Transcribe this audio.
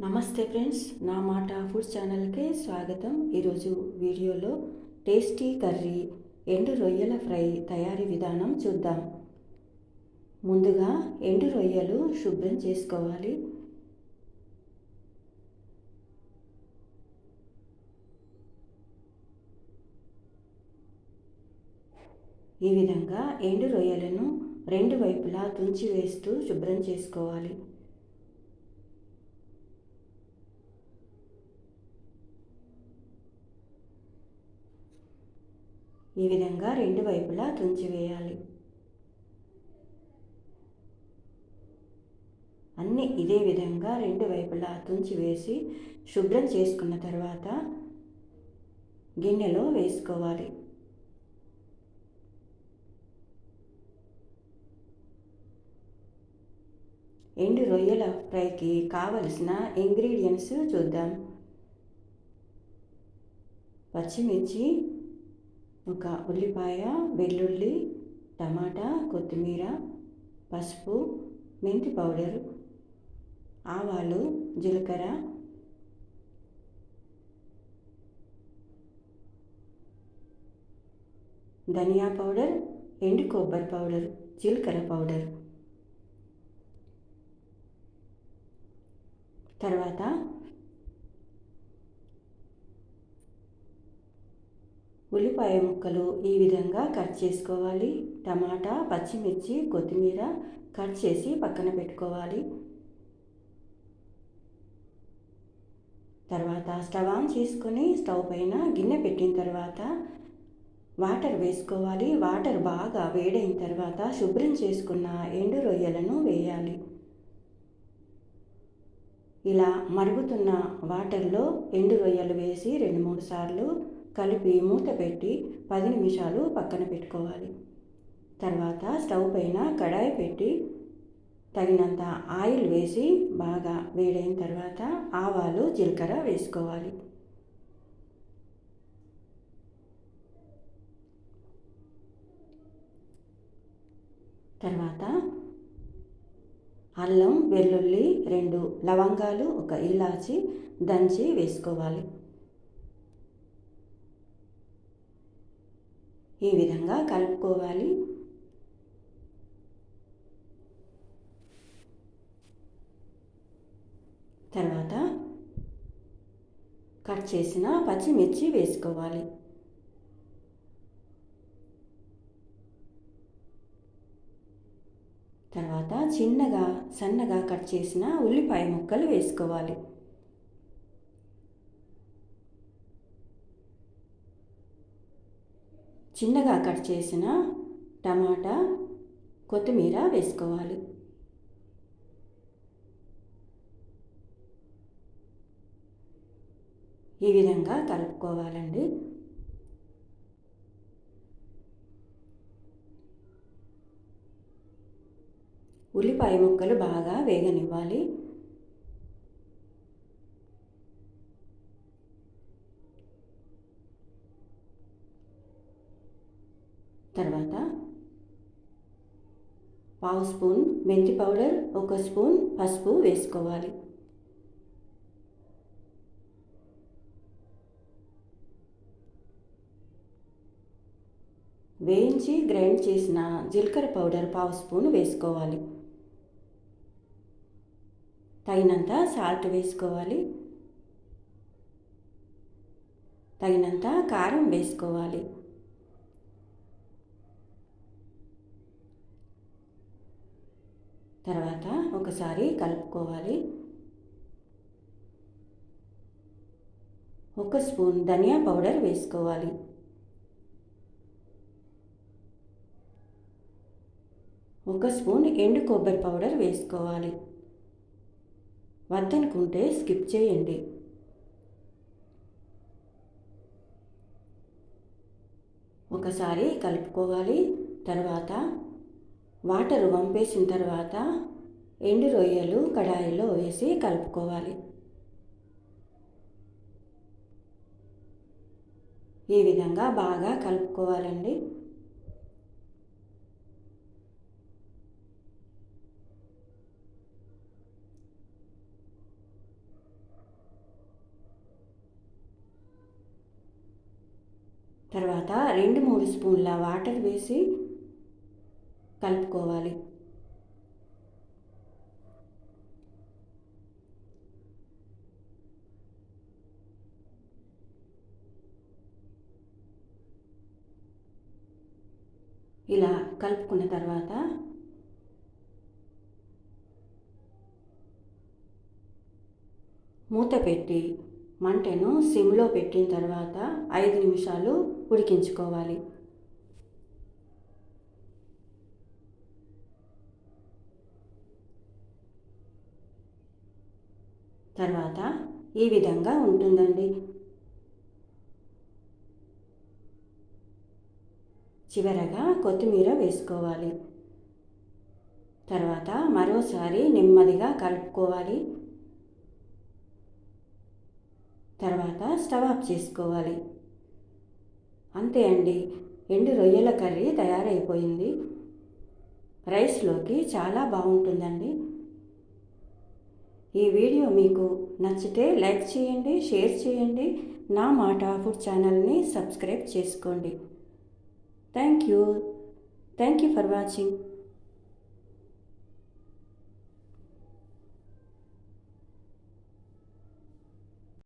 నమస్తే ఫ్రెండ్స్, నా మాట ఫుడ్ ఛానల్కి స్వాగతం. ఈరోజు వీడియోలో టేస్టీ కర్రీ ఎండు రొయ్యల ఫ్రై తయారీ విధానం చూద్దాం. ముందుగా ఎండు రొయ్యలు శుభ్రం చేసుకోవాలి. ఈ విధంగా ఎండు రొయ్యలను రెండు వైపులా తుంచి వేస్తూ శుభ్రం చేసుకోవాలి. ఈ విధంగా రెండు వైపులా తుంచి వేయాలి. అన్నీ ఇదే విధంగా రెండు వైపులా తుంచి వేసి శుభ్రం చేసుకున్న తర్వాత గిన్నెలో వేసుకోవాలి. ఎండు రొయ్యల ఫ్రైకి కావలసిన ఇంగ్రీడియంట్స్ చూద్దాం. పచ్చిమిర్చి, ఒక ఉల్లిపాయ, వెల్లుల్లి, టమాటా, కొత్తిమీర, పసుపు, మెంతి పౌడర్, ఆవాలు, జీలకర్ర, ధనియా పౌడర్, ఎండు కొబ్బరి పౌడర్, జీలకర్ర పౌడర్. తర్వాత ఉల్లిపాయ ముక్కలు ఈ విధంగా కట్ చేసుకోవాలి. టమాటా, పచ్చిమిర్చి, కొత్తిమీర కట్ చేసి పక్కన పెట్టుకోవాలి. తర్వాత స్టవ్ ఆన్ చేసుకొని స్టవ్ పైన గిన్నె పెట్టిన తర్వాత వాటర్ వేసుకోవాలి. వాటర్ బాగా వేడైన తర్వాత శుభ్రం చేసుకున్న ఎండు రొయ్యలను వేయాలి. ఇలా మరుగుతున్న వాటర్లో ఎండు రొయ్యలు వేసి 2-3 సార్లు కలిపి మూత పెట్టి 10 నిమిషాలు పక్కన పెట్టుకోవాలి. తర్వాత స్టవ్ పైన కడాయి పెట్టి తగినంత ఆయిల్ వేసి బాగా వేడైన తర్వాత ఆవాలు, జీలకర్ర వేసుకోవాలి. తర్వాత అల్లం, వెల్లుల్లి, 2 లవంగాలు, ఒక ఇలాచి దంచి వేసుకోవాలి. ఈ విధంగా కలుపుకోవాలి. తర్వాత కట్ చేసిన పచ్చిమిర్చి వేసుకోవాలి. తర్వాత సన్నగా కట్ చేసిన ఉల్లిపాయ ముక్కలు వేసుకోవాలి. చిన్నగా కట్ చేసిన టమాటా, కొత్తిమీర వేసుకోవాలి. ఈ విధంగా కలుపుకోవాలండి. ఉల్లిపాయ ముక్కలు బాగా వేగనివ్వాలి. తర్వాత 1/2 స్పూన్ మెంతి పౌడర్, 1 స్పూన్ పసుపు వేసుకోవాలి. వేయించి గ్రైండ్ చేసిన జీలకర్ర పౌడర్ 1/2 స్పూన్ వేసుకోవాలి. తగినంత సాల్ట్ వేసుకోవాలి. తగినంత కారం వేసుకోవాలి. తర్వాత ఒకసారి కలుపుకోవాలి. 1 స్పూన్ ధనియా పౌడర్ వేసుకోవాలి. 1 స్పూన్ ఎండు కొబ్బరి పౌడర్ వేసుకోవాలి. వద్దనుకుంటే స్కిప్ చేయండి. ఒకసారి కలుపుకోవాలి. తర్వాత వాటర్ వంపేసిన తర్వాత ఎండు రొయ్యలు కడాయిలో వేసి కలుపుకోవాలి. ఈ విధంగా బాగా కలుపుకోవాలండి. తర్వాత 2-3 స్పూన్ల వాటర్ వేసి కలుపుకోవాలి. ఇలా కలుపుకున్న తర్వాత మూత పెట్టి మంటను సిమ్లో పెట్టిన తర్వాత 5 నిమిషాలు ఉడికించుకోవాలి. తర్వాత ఈ విధంగా ఉంటుందండి. చివరగా కొత్తిమీర వేసుకోవాలి. తర్వాత మరోసారి నెమ్మదిగా కలుపుకోవాలి. తర్వాత స్టవ్ ఆఫ్ చేసుకోవాలి. అంతే అండి, ఎండు రొయ్యల కర్రీ తయారైపోయింది. రైస్లోకి చాలా బాగుంటుందండి. ఈ వీడియో మీకు నచ్చితే లైక్ చేయండి, షేర్ చేయండి. నా మాట ఫుడ్ ఛానల్ని సబ్స్క్రైబ్ చేసుకోండి. Thank you for watching.